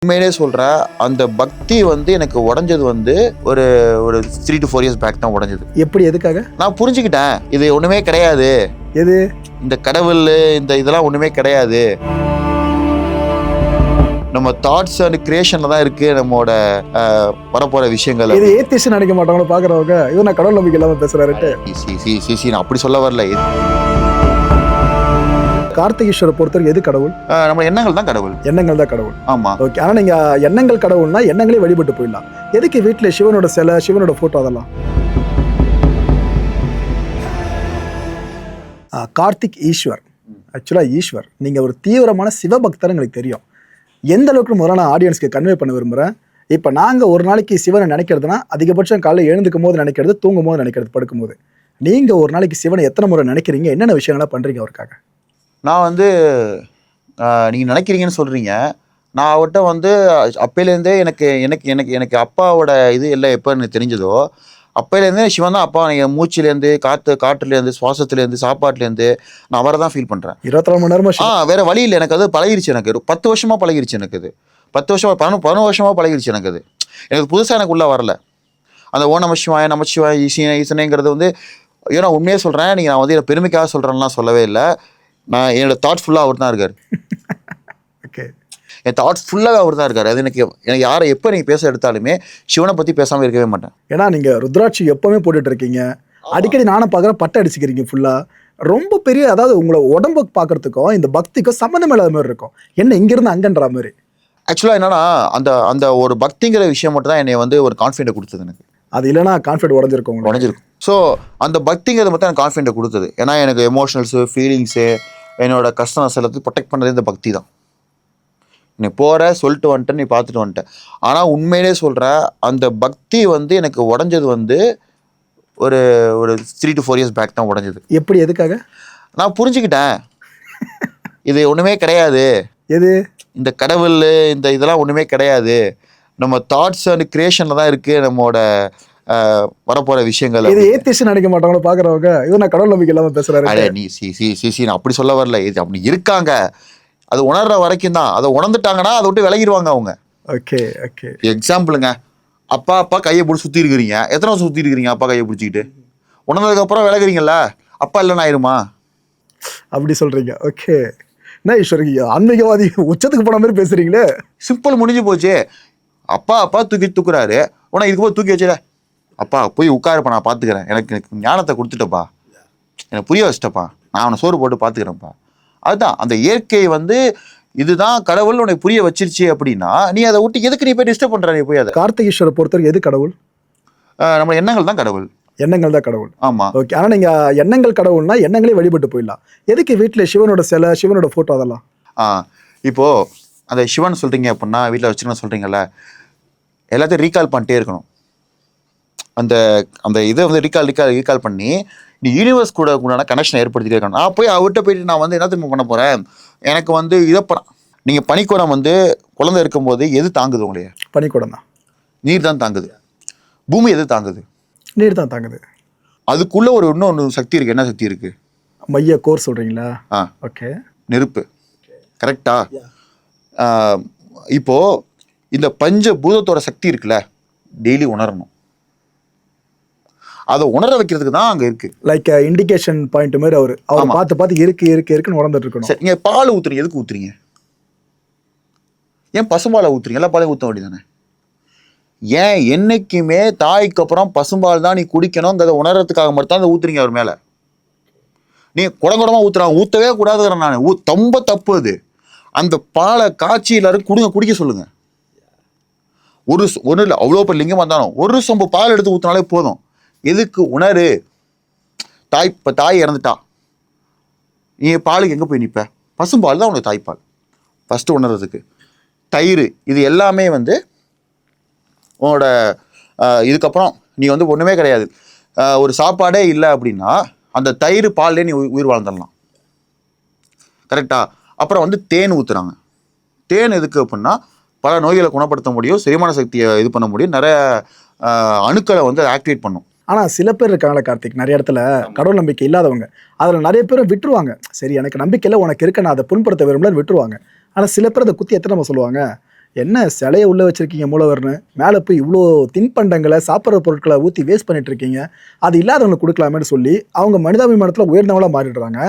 உண்மையிலே சொல்கிறேன், அந்த பக்தி வந்து எனக்கு உடஞ்சது வந்து ஒரு ஒரு 3 to 4 years பேக் தான் உடஞ்சது. எப்படி? எதுக்காக? நான் புரிஞ்சுக்கிட்டேன், இது ஒன்றுமே கிடையாது. எது? இந்த கடவுள் இதெல்லாம் ஒன்றுமே கிடையாது. நம்ம தாட்ஸ் அண்ட் கிரியேஷன்ல தான் இருக்கு நம்மளோட வரப்போற விஷயங்கள். இது ஏத்திஸ்ட் நினைக்க மாட்டாங்களோ பாக்குறவங்க, இவன் நான் கடவுள் நம்பிக்கை இல்லாம பேசுறாருட்டு. நான் அப்படி சொல்ல வரல. கார்த்திக் ஈஸ்வரை பொறுத்தவரைக்கும் எது கடவுள்? நம்ம எண்ணங்கள் தான் கடவுள். எண்ணங்கள் தான் கடவுள். ஆமா, ஓகே. ஆனா நீங்க எண்ணங்கள் கடவுள்னா எண்ணங்களே வழிபட்டு போயிடலாம். எதுக்கு வீட்டுல சிவனோட சிலை, சிவனோட போட்டோ அதெல்லாம்? கார்த்திக் ஈஸ்வர், ஆக்சுவலா ஈஸ்வர், நீங்க ஒரு தீவிரமான சிவபக்தர் எங்களுக்கு தெரியும். எந்த அளவுக்கு முதல்ல நான் ஆடியன்ஸ்க்கு கன்வே பண்ண விரும்புறேன். இப்ப நாங்க ஒரு நாளைக்கு சிவனை நினைக்கிறதுனா அதிகபட்சம் காலையில் எழுந்துக்கும் போது நினைக்கிறது, தூங்கும் போது நினைக்கிறது, படுக்கும் போது. நீங்க ஒரு நாளைக்கு சிவனை எத்தனை முறை நினைக்கிறீங்க? என்னென்ன விஷயங்கள்லாம் பண்றீங்க அவருக்காக? நான் வந்து நீங்கள் நினைக்கிறீங்கன்னு சொல்கிறீங்க. நான் அவர்கிட்ட வந்து அப்பையிலேருந்தே எனக்கு எனக்கு எனக்கு எனக்கு அப்பாவோட இது எல்லாம் எப்போ எனக்கு தெரிஞ்சதோ அப்பையிலேருந்தே சிவன் தான் அப்பா. என் மூச்சிலேருந்து, காற்றுலேருந்து, சுவாசத்துலேருந்து, சாப்பாட்டுலேருந்து நான் அவரை தான் ஃபீல் பண்ணுறேன். 24 மணி நேரமா. வேறு வழி இல்லை. எனக்கு அது பழகிருச்சு. எனக்கு 10 வருஷமாக பழகிருச்சு. எனக்கு அது 10 வருஷமாக 11 வருஷமாக பழகிருச்சு. எனக்கு அது எனக்கு புதுசாக எனக்கு உள்ளே வரல. அந்த ஓ நமச்சிவாய, நமச்சிவாய, ஈசனைங்கிறது வந்து ஏன்னா உண்மையாக சொல்கிறேன். நீங்கள் நான் வந்து பெருமைக்காக சொல்கிறேன்லாம் சொல்லவே இல்லை. நான் என்னோட தாட்ஸ் ஃபுல்லாக அவர் தான் இருக்கார். ஓகே. என் தாட்ஸ் ஃபுல்லாகவே அவர் தான் இருக்கார். அது எனக்கு யாரை எப்போ நீங்கள் பேச எடுத்தாலுமே சிவனை பற்றி பேசாமல் இருக்கவே மாட்டேன். ஏன்னா நீங்கள் ருத்ராட்சி எப்போவுமே போட்டுட்டு இருக்கீங்க. அடிக்கடி நானும் பார்க்குறேன், பட்டை அடிச்சுக்கிறீங்க ஃபுல்லாக. ரொம்ப பெரிய, அதாவது உங்களை உடம்பு பார்க்கறதுக்கும் இந்த பக்திக்கும் சம்மந்தம் இல்லாத மாதிரி இருக்கும். என்ன இங்கேருந்து அங்கன்ற மாதிரி. ஆக்சுவலாக என்னன்னா அந்த அந்த ஒரு பக்திங்கிற விஷயம் மட்டும் தான் என்னை வந்து ஒரு கான்ஃபிடென்ட் கொடுத்தது எனக்கு. அது இல்லைனா கான்ஃபிடென்ட் உடஞ்சிருக்கும். ஸோ அந்த பக்திங்கிறது மட்டும் எனக்கு கான்ஃபிடென்ட் கொடுத்தது. ஏன்னா எனக்கு எமோஷனல்ஸு, ஃபீலிங்ஸு, என்னோட கஷ்டம் எல்லாத்தையும் ப்ரொடெக்ட் பண்ணுறது இந்த பக்தி தான். நீ போகிற சொல்லிட்டு வந்துட்டேன், நீ பார்த்துட்டு வந்துட்டேன். ஆனால் உண்மையிலே சொல்கிறேன், அந்த பக்தி வந்து எனக்கு உடஞ்சது வந்து ஒரு ஒரு 3 to 4 years பேக் தான் உடஞ்சது. எப்படி? எதுக்காக? நான் புரிஞ்சுக்கிட்டேன், இது ஒன்றுமே கிடையாது. எது? இந்த கடவுள் இதெல்லாம் ஒன்றுமே கிடையாது. நம்ம தாட்ஸ் அண்ட் கிரியேஷனில் தான் இருக்குது நம்மளோட வரப்போகிற விஷயங்கள். இது ஏத்திஸ்ட் நினைக்க மாட்டாங்களோ பார்க்குறவங்க, இவன் நான் கடவுள் நம்பிக்கை இல்லாமல் பேசுகிறாரு. நான் அப்படி சொல்ல வரல. இது அப்படி இருக்காங்க, அது உணர்ற வரைக்கும் தான். அதை உணர்ந்துட்டாங்கன்னா அதை விட்டு விலகிடுவாங்க அவங்க. Okay okay. எக்ஸாம்பிளுங்க, அப்பா கையை பிடிச்சி சுற்றி இருக்கிறீங்க. எத்தனை வருஷம் சுற்றி இருக்கிறீங்க அப்பா கையை பிடிச்சிக்கிட்டு? உணர்ந்ததுக்கப்புறம் விலகுறீங்கல்ல, அப்பா இல்லைன்னு ஆயிருமா? அப்படி சொல்கிறீங்க. ஓகே. என்ன ஈஸ்வரி ஆன்மீகவாதி உச்சத்துக்கு போன மாதிரி பேசுகிறீங்களே. சிம்பிள், முடிஞ்சு போச்சு. அப்பா தூக்குறாரு, உனக்கு இதுக்கு போய் தூக்கி வச்சுட. அப்பா போய் உட்காருப்பா, நான் பார்த்துக்கிறேன். எனக்கு ஞானத்தை கொடுத்துட்டப்பா, எனக்கு புரிய வச்சிட்டப்பா, நான் அவனை சோறு போட்டு பார்த்துக்கிறேன்ப்பா. அதுதான் அந்த இயற்கை வந்து இதுதான் கடவுள் உனக்கு புரிய வச்சிருச்சு அப்படின்னா நீ அதை விட்டு எதுக்கு நீ போய் டிஸ்டர்ப் பண்ற? நீ போய் அதை. கார்த்திக் ஈஸ்வரை பொறுத்தவரைக்கும் எது கடவுள்? நம்ம எண்ணங்கள் தான் கடவுள். எண்ணங்கள் தான் கடவுள். ஆமா, ஓகே. ஆனால் நீங்கள் எண்ணங்கள் கடவுள்னா எண்ணங்களே வழிபட்டு போயிடலாம். எதுக்கு வீட்டில் சிவனோட சிலை, சிவனோட ஃபோட்டோ அதெல்லாம்? இப்போ அந்த சிவன் சொல்றீங்க அப்படின்னா வீட்டில் வச்சுக்கணும் சொல்றீங்கல்ல, எல்லாத்தையும் ரீகால் பண்ணிட்டே இருக்கணும். அந்த அந்த இதை வந்து ரீகால் பண்ணி நீ யூனிவர்ஸ் கூட உண்டான கனெக்ஷன் ஏற்படுத்திட்டே இருக்கணும். நான் போய் அவர்கிட்ட போயிட்டு நான் வந்து என்ன திரும்ப பண்ண போகிறேன், எனக்கு வந்து இதை நீங்கள் பனிக்கூடம் வந்து குழந்தை இருக்கும்போது எது தாங்குது உங்களைய? பனிக்கூடம் தான். நீர் தான் தாங்குது. பூமி எது தாங்குது? நீர் தான் தாங்குது. அதுக்குள்ளே ஒரு இன்னொன்று சக்தி இருக்குது. என்ன சக்தி இருக்குது? மைய கோர் சொல்கிறீங்களா? ஓகே. நெருப்பு. கரெக்டா? இப்போது இந்த பஞ்ச பூதத்தோட சக்தி இருக்குல்ல, டெய்லி உணரணும். அதை உணர வைக்கிறதுக்கு தான் அங்கே இருக்குது. லைக் இண்டிகேஷன் பாயிண்ட் மாதிரி அவர் பார்த்து இருக்குன்னு உணர்ந்துட்டு இருக்கணும். சரி, நீங்கள் பால் ஊற்றுறீங்க, எதுக்கு ஊற்றுறீங்க? ஏன் பசும்பாலை ஊற்றுறீங்க? எல்லா பாலையும் ஊற்ற வேண்டியதானே? ஏன் என்னைக்குமே தாய்க்கு அப்புறம் பசும்பால் தான் நீ குடிக்கணுங்கிறத உணர்றதுக்காக மட்டும் தான் அதை ஊற்றுறீங்க அவர் மேலே. நீ குடங்குடமாக ஊற்றுறாங்க, ஊற்றவே கூடாதுங்கிறேன் நான். ரொம்ப தப்பு அது. அந்த பாலை காய்ச்சி எல்லாரும் குடிக்க சொல்லுங்க. ஒன்றும் இல்லை, அவ்வளோ பெரிய லிங்கம் வந்தாலும் ஒரு சொம்பு பால் எடுத்து ஊற்றினாலே போதும். எதுக்கு? உணரு. இப்போ தாய் இறந்துட்டா, நீ பாலுக்கு எங்கே போய் நிற்ப? பசும்பால் தான் உனக்கு தாய்ப்பால். ஃபஸ்ட்டு உணர்றதுக்கு தயிர், இது எல்லாமே வந்து உன்னோட இதுக்கப்புறம் நீ வந்து ஒன்றுமே கிடையாது. ஒரு சாப்பாடே இல்லை அப்படின்னா அந்த தயிர் பால்லே நீ உயிர் வாழ்ந்துடலாம். கரெக்டா? அப்புறம் வந்து தேன் ஊற்றுறாங்க. தேன் எதுக்கு அப்படின்னா பல நோய்களை குணப்படுத்த முடியும், செரிமான சக்தியை இது பண்ண முடியும், நிறைய அணுக்களை வந்து ஆக்டிவேட் பண்ணும். ஆனால் சில பேர் இருக்காங்களா கார்த்திக், நிறைய இடத்துல கடவுள் நம்பிக்கை இல்லாதவங்க, அதில் நிறைய பேர் விட்டுருவாங்க. சரி, எனக்கு நம்பிக்கை இல்லை, உனக்கு இருக்க, நான் அதை புண்படுத்த விரும்பல விட்டுருவாங்க. ஆனால் சில பேர் அதை குத்தி எத்தனை நம்ம சொல்லுவாங்க, என்ன சிலையை உள்ள வச்சிருக்கீங்க மூலவர்னு, மேலே போய் இவ்வளோ தின்பண்டங்களை சாப்பிட்ற பொருட்களை ஊற்றி வேஸ்ட் பண்ணிட்டு இருக்கீங்க, அது இல்லாதவங்களுக்கு கொடுக்கலாமேன்னு சொல்லி அவங்க மனிதாபிமானத்தில் உயர்ந்தவங்களா மாறிடுறாங்க.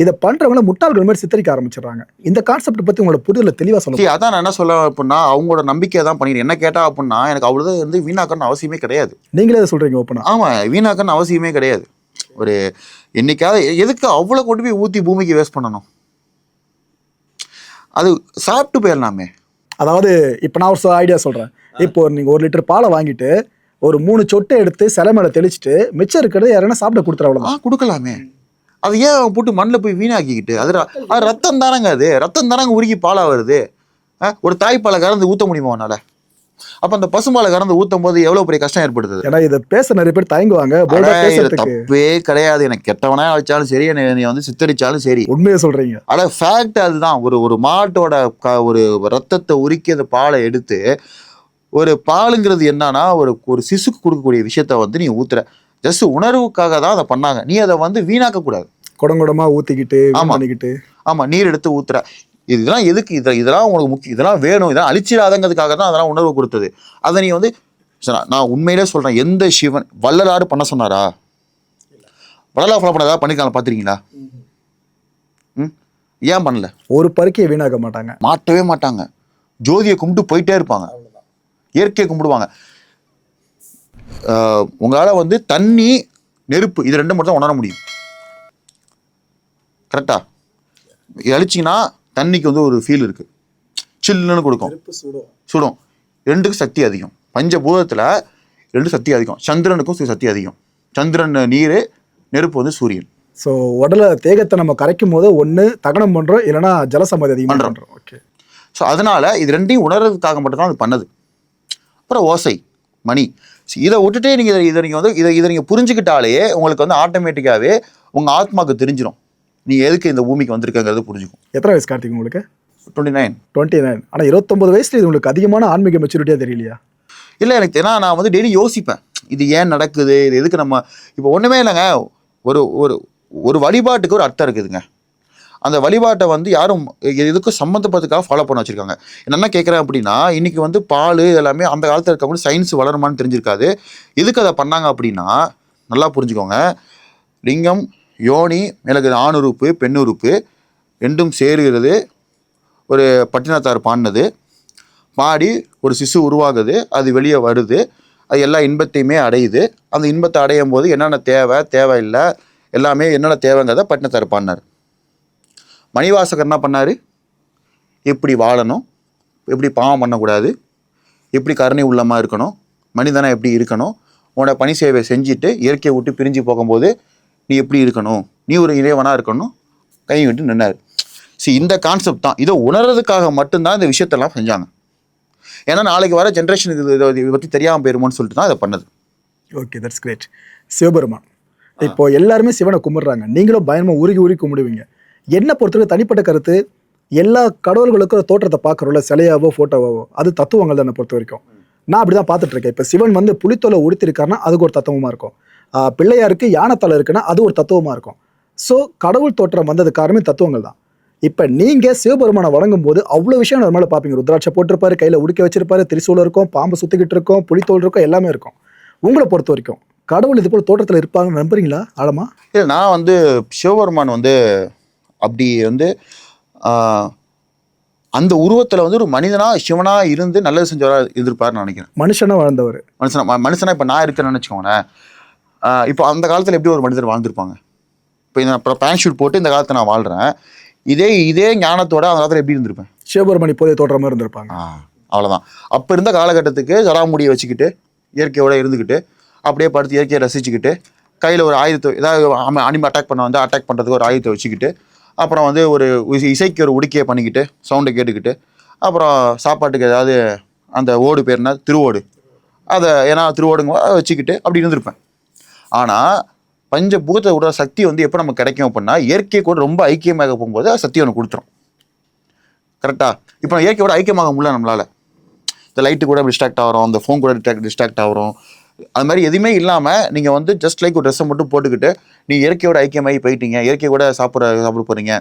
இதை பண்றவங்கள முட்டாள்கள் மாதிரி சித்தரிக்க ஆரம்பிச்சிடுறாங்க. இந்த கான்செப்ட் பத்தி உங்களோட புரிதல தெளிவா சொல்லுங்க. அதான் நான் என்ன சொல்ல அப்படின்னா, அவங்களோட நம்பிக்கையை தான் பண்ணிடுறேன். என்ன கேட்டா அப்படின்னா, எனக்கு அவ்வளோதான் வந்து வீணாக்கணும்னு அவசியமே கிடையாது. நீங்களே அதை சொல்றீங்க ஓப்பனா? ஆமா, வீணாக்கணும்னு அவசியமே கிடையாது. ஒரு என்னைக்காவது எதுக்கு அவ்வளோ கொண்டு போய் ஊற்றி பூமிக்கு வேஸ்ட் பண்ணணும்? அது சாப்பிட்டு போயிடலாமே. அதாவது இப்போ நான் ஒரு ஐடியா சொல்றேன். இப்போ நீங்க 1 லிட்டர் பாலை வாங்கிட்டு ஒரு 3 சொட்டை எடுத்து சிலை மேல தெளிச்சுட்டு மிச்சம் இருக்கிறது யாருன்னா சாப்பிட கொடுத்துற அவ்வளவுதான். கொடுக்கலாமே. அது ஏன் போட்டு மண்ணில் போய் வீணாக்கிக்கிட்டு? அது ரத்தம் தானங்க, அது ரத்தம் தானங்க உருகி பாலாக வருது. ஒரு தாய்ப்பாலை கறந்து ஊற்ற முடியுமா உன்னால? அப்போ அந்த பசும்பாலை கறந்து ஊற்றும் போது எவ்வளோ பெரிய கஷ்டம் ஏற்படுது. ஏன்னா இதை பேச நிறைய பேர் தயங்குவாங்க. தப்பே கிடையாது. எனக்கு கெட்டவனா அழைச்சாலும் சரி, என்னை வந்து சித்தரிச்சாலும் சரி, உண்மையை சொல்றீங்க. ஆனா ஃபேக்ட் அதுதான். ஒரு மாட்டோட ஒரு ரத்தத்தை உருக்கி அந்த பாலை எடுத்து, ஒரு பாலுங்கிறது என்னன்னா ஒரு சிசுக்கு கொடுக்கக்கூடிய விஷயத்த வந்து நீ ஊத்துற. ஜஸ்ட் உணர்வுக்காக தான் அதை பண்ணாங்க. நீ அதை வந்து வீணாக்க கூடாது. குடங்குடமா ஊத்திக்கிட்டு பண்ணிக்கிட்டு. ஆமா, நீர் எடுத்து ஊத்துற. இதெல்லாம் எதுக்கு? இதெல்லாம் உங்களுக்கு முக்கியம், இதெல்லாம் வேணும், இதெல்லாம் அழிச்சிடாதங்கிறதுக்காக தான் அதெல்லாம் உணர்வு கொடுத்தது. அதை நீ வந்து நான் உண்மையிலே சொல்றேன், எந்த சிவன் வள்ளலாறு பண்ண சொன்னாரா? வள்ளலார் ஃபாலோ பண்ண ஏதாவது பண்ணிக்கலாம் பார்த்துருக்கீங்களா? ஏன் பண்ணல? ஒரு பருக்கையை வீணாக்க மாட்டாங்க, மாட்டவே மாட்டாங்க. ஜோதியை கும்பிட்டு போயிட்டே இருப்பாங்க, இயற்கையை கும்பிடுவாங்க. உங்களால் வந்து தண்ணி, நெருப்பு இது ரெண்டும் மட்டும் தான் உணர முடியும். கரெக்டா? அழிச்சிங்கன்னா தண்ணிக்கு வந்து ஒரு ஃபீல் இருக்கு, சில்லுன்னு கொடுக்கும், சுடும். ரெண்டுக்கும் சக்தி அதிகம். பஞ்சபூதத்தில் 2 சக்தி அதிகம். சந்திரனுக்கும் சக்தி அதிகம். சந்திரன் நீர், நெருப்பு வந்து சூரியன். ஸோ உடலை தேகத்தை நம்ம கரைக்கும் போது ஒன்று தகனம் பண்ணுறோம், இல்லைன்னா ஜலசமாதி அதிகம் பண்ணுறோம். ஓகே. ஸோ அதனால இது ரெண்டையும் உணர்றதுக்காக மட்டும்தான் அது பண்ணது. அப்புறம் ஓசை, மணி, இதை விட்டுட்டே நீங்கள் நீங்கள் வந்து இதை நீங்கள் புரிஞ்சுக்கிட்டாலே உங்களுக்கு வந்து ஆட்டோமேட்டிக்காகவே உங்கள் ஆத்மாவுக்கு தெரிஞ்சிடும் நீ எதுக்கு இந்த பூமிக்கு வந்திருக்கங்கிறது புரிஞ்சுக்கும். எத்தனை வயசு கார்த்திக் உங்களுக்கு? 29. ஆனால் 29 வயசுல இது உங்களுக்கு அதிகமான ஆன்மீக மெச்சூரிட்டியாக தெரியலையா? இல்லை, எனக்கு ஏன்னா நான் வந்து டெய்லி யோசிப்பேன், இது ஏன் நடக்குது, இது எதுக்கு நம்ம இப்போ ஒன்றுமே இல்லைங்க. ஒரு ஒரு ஒரு வழிபாட்டுக்கு ஒரு அர்த்தம் இருக்குதுங்க. அந்த வழிபாட்டை வந்து யாரும் எதுக்கும் சம்மந்தப்பட்டதுக்காக ஃபாலோ பண்ண வச்சுருக்காங்க. என்ன கேட்குறேன் அப்படின்னா, இன்றைக்கி வந்து பால் எல்லாமே அந்த காலத்தில் இருக்கவங்க சயின்ஸ் வளருமான்னு தெரிஞ்சிருக்காது. எதுக்கு அதை பண்ணாங்க அப்படின்னா, நல்லா புரிஞ்சுக்கோங்க, லிங்கம், யோனி, எனக்கு ஆண் உறுப்பு, பெண் உறுப்பு ரெண்டும் சேருகிறது, ஒரு பட்டினத்தார் பாடினது, பாடி ஒரு சிசு உருவாகுது, அது வெளியே வருது, அது எல்லா இன்பத்தையுமே அடையுது. அந்த இன்பத்தை அடையும் போது என்னென்ன தேவையில்லை எல்லாமே என்னென்ன தேவைங்கிறத பட்டினத்தார் பாடினார். மணிவாசகர் என்ன பண்ணார்? எப்படி வாழணும், எப்படி பாவம் பண்ணக்கூடாது, எப்படி கருணை உள்ளமாக இருக்கணும், மனிதனை எப்படி இருக்கணும், உன்னோட பணி சேவை செஞ்சுட்டு இயற்கையை விட்டு பிரிஞ்சு போகும்போது நீ எப்படி இருக்கணும், நீ ஒரு இறைவனாக இருக்கணும், கை விட்டு நின்னார். இந்த கான்செப்ட் தான். இதை உணர்றதுக்காக மட்டும்தான் இந்த விஷயத்தெல்லாம் செஞ்சாங்க. ஏன்னா நாளைக்கு வர ஜென்ரேஷனுக்கு இதை பற்றி தெரியாமல் போயிருமோன்னு சொல்லிட்டு தான் இதை பண்ணது. Okay, that's great. சிவபெருமான் இப்போ எல்லாருமே சிவனை கும்பிடுறாங்க, நீங்களும் பயணமாக உருகி கும்பிடுவீங்க. என்ன பொறுத்தவரைக்கும் தனிப்பட்ட கருத்து, எல்லா கடவுள்களுக்கும் ஒரு தோற்றத்தை பார்க்குறோம்ல, சிலையாவோ ஃபோட்டோவாவோ, அது தத்துவங்கள் தான் என்னை பொறுத்த வரைக்கும். நான் அப்படி தான் பார்த்துட்டு இருக்கேன். இப்போ சிவன் வந்து புலித்தோலை உடுத்திருக்காருன்னா அதுக்கு ஒரு தத்துவமாக இருக்கும், பிள்ளையாருக்கு யானைத்தலை இருக்குன்னா அது ஒரு தத்துவமாக இருக்கும். ஸோ கடவுள் தோற்றம் வந்தது காரணமே தத்துவங்கள் தான். இப்போ நீங்கள் சிவபெருமானை வழங்கும் போது அவ்வளோ விஷயம் அது மேலே பார்ப்பீங்க. ருத்ராட்சை போட்டிருப்பாரு, கையில் உடுக்க வச்சிருப்பாரு, திரிசூலம் இருக்கும், பாம்பு சுற்றிக்கிட்டு இருக்கும், புலித்தோல் இருக்கும், எல்லாமே இருக்கும். உங்களை பொறுத்த வரைக்கும் கடவுள் இது போல் தோற்றத்தில் இருப்பாங்கன்னு நம்புறீங்களா ஆழமா? இல்லை, நான் வந்து சிவபெருமான் வந்து அப்படி வந்து அந்த உருவத்தில் வந்து ஒரு மனிதனாக சிவனாக இருந்து நல்லது செஞ்சவராக இருந்திருப்பாருன்னு நினைக்கிறேன். மனுஷனாக வாழ்ந்தவர். மனுஷனா இப்போ நான் இருக்கேன்னு நினச்சிக்கோங்களேன். இப்போ அந்த காலத்தில் எப்படி ஒரு மனிதர் வாழ்ந்திருப்பாங்க? இப்போ இந்த பேண்ட் ஷூட் போட்டு இந்த காலத்தை நான் வாழ்கிறேன், இதே ஞானத்தோட அந்த காலத்தில் எப்படி இருந்திருப்பேன்? சிவபெருமானி போதே தோற்றமாக இருந்திருப்பாங்க. அவ்வளோதான். அப்போ இருந்த காலகட்டத்துக்கு ஜடாமுடியை வச்சுக்கிட்டு இயற்கையோடு இருந்துக்கிட்டு அப்படியே படுத்து இயற்கையை ரசிச்சுக்கிட்டு கையில் ஒரு ஆயுதத்தை, ஏதாவது அனிமல் அட்டாக் பண்ணுறதுக்கு ஒரு ஆயுதத்தை வச்சுக்கிட்டு, அப்புறம் வந்து ஒரு இசைக்கு ஒரு உடுக்கையை பண்ணிக்கிட்டு சவுண்டை கேட்டுக்கிட்டு, அப்புறம் சாப்பாட்டுக்கு ஏதாவது அந்த ஓடு பேர்னா திருவோடு, அதை ஏன்னா திருவோடுங்க வச்சுக்கிட்டு அப்படி இருந்திருப்பேன். ஆனால் பஞ்சபூதத்தை விட சக்தி வந்து எப்போ நமக்கு கிடைக்கும் அப்படின்னா, இயற்கை கூட ரொம்ப ஐக்கியமாக போகும்போது சக்தி ஒன்று கொடுத்துரும். கரெக்டாக? இப்போ இயற்கையோட ஐக்கியமாக முடியல நம்மளால். இந்த லைட்டு கூட டிஸ்ட்ராக்ட் ஆகிறோம், இந்த ஃபோன் கூட டிஸ்ட்ராக்ட் ஆகிறோம். அது மாதிரி எதுவுமே இல்லாமல் நீங்கள் வந்து ஜஸ்ட் லைக் ஒரு ட்ரெஸ்ஸை மட்டும் போட்டுக்கிட்டு நீங்கள் இயற்கையோட ஐக்கியமாகி போயிட்டீங்க, இயற்கை கூட சாப்பிட போகிறீங்க.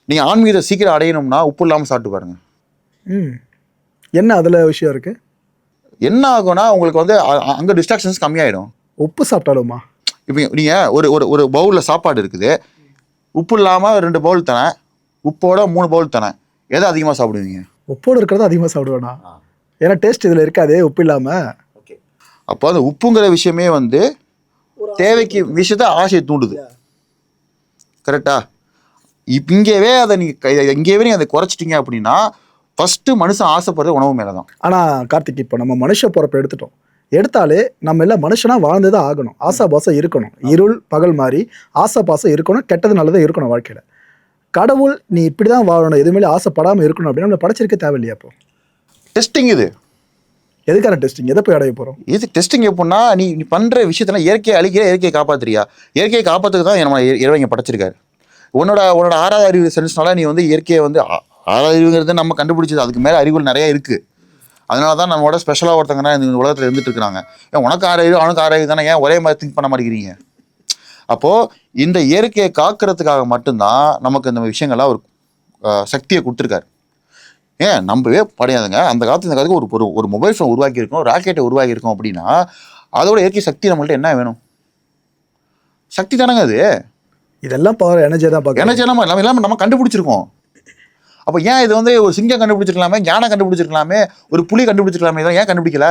நீங்கள் ஆன்மீகத்தை சீக்கிரம் அடையணும்னா உப்பு இல்லாமல் சாப்பிட்டு பாருங்கள். என்ன அதில் விஷயம் இருக்குது? என்ன ஆகும்னா உங்களுக்கு வந்து அங்கே டிஸ்ட்ராக்ஷன்ஸ் கம்மியாயிடும். உப்பு சாப்பிட்டாலுமா? இப்போ நீங்கள் ஒரு ஒரு ஒரு பவுலில் சாப்பாடு இருக்குது, உப்பு இல்லாமல் 2 பவுல் தரேன், உப்போட 3 பவுல் தரேன், எதை அதிகமாக சாப்பிடுவீங்க? உப்போடு இருக்கிறத அதிகமாக சாப்பிடுவேண்ணா. ஏன்னா டேஸ்ட் இதில் இருக்காது உப்பு இல்லாமல். ஓகே, அப்போ அந்த உப்புங்கிற விஷயமே வந்து தேவைக்கு விஷயத்த ஆசையை தூண்டுது. கரெக்டா? இப்போ இங்கேவே அதை நீங்கள் அதை குறைச்சிட்டீங்க அப்படின்னா ஃபஸ்ட்டு மனுஷன் ஆசைப்படுறது உணவு மேலே தான். ஆனால் கார்த்திக், இப்போ நம்ம மனுஷ பிறப்பை எடுத்தாலே நம்ம எல்லாம் மனுஷனாக வாழ்ந்து தான் ஆகணும். ஆசாபாசம் இருக்கணும். இருள் பகல் மாதிரி ஆசாபாசம் இருக்கணும். கெட்டது நல்லதாக இருக்கணும் வாழ்க்கையில். கடவுள் நீ இப்படி தான் வாழணும், எதுவுமே ஆசைப்படாமல் இருக்கணும் அப்படின்னு நம்மளை படைச்சிருக்க தேவையில்லையா? அப்போ டெஸ்டிங் இது எதுக்கான டெஸ்டிங்? எதை போய் அடைய போகிறோம்? இது டெஸ்டிங் எப்படின்னா, நீ பண்ணுற விஷயத்தெல்லாம் இயற்கையை அழிக்கிற, இயற்கையை காப்பாற்றுறியா? இயற்கையை காப்பாற்றுக்கு தான் நம்ம இறைவன் படைச்சிருக்காரு. உன்னோட 6வது அறிவு சென்ஸ்னால நீ வந்து இயற்கையை வந்து 6வது அறிவுங்கிறது நம்ம கண்டுபிடிச்சது. அதுக்கு மேலே அறிவுகள் நிறைய இருக்குது. அதனால தான் நம்மளோட ஸ்பெஷலாக ஒருத்தங்கன்னா இந்த உலகத்தில் இருந்துட்டு இருக்கிறாங்க. ஏன் உனக்கு 6 அறிவு அவனுக்கு 6 அறிவு தானே, ஏன் ஒரே மாதிரி திங்க் பண்ண மாட்டேங்கிறீங்க? அப்போது இந்த இயற்கையை காக்கிறதுக்காக மட்டும்தான் நமக்கு இந்த விஷயங்கள்லாம் ஒரு சக்தியை கொடுத்துருக்காரு. ஏன் நம்பவே படையாதுங்க. அந்த காலத்து இந்த காலத்துக்கு ஒரு மொபைல் ஃபோன் உருவாக்கியிருக்கோம், ராக்கெட்டை உருவாக்கியிருக்கோம் அப்படின்னா அதோட இயற்கை சக்தி நம்மள்ட்ட என்ன வேணும்? சக்தி தானேங்க அது. இதெல்லாம் பவர் எனர்ஜி தான் பார்க்க. எனர்ஜி நம்ம கண்டுபிடிச்சிருக்கோம். அப்போ ஏன் இது வந்து ஒரு சிங்கம் கண்டுபிடிச்சிருக்கலாமே, யானை கண்டுபிடிச்சிருக்கலாமே, ஒரு புலி கண்டுபிடிச்சிருக்கலாமே, இதெல்லாம் ஏன் கண்டுபிடிக்கல?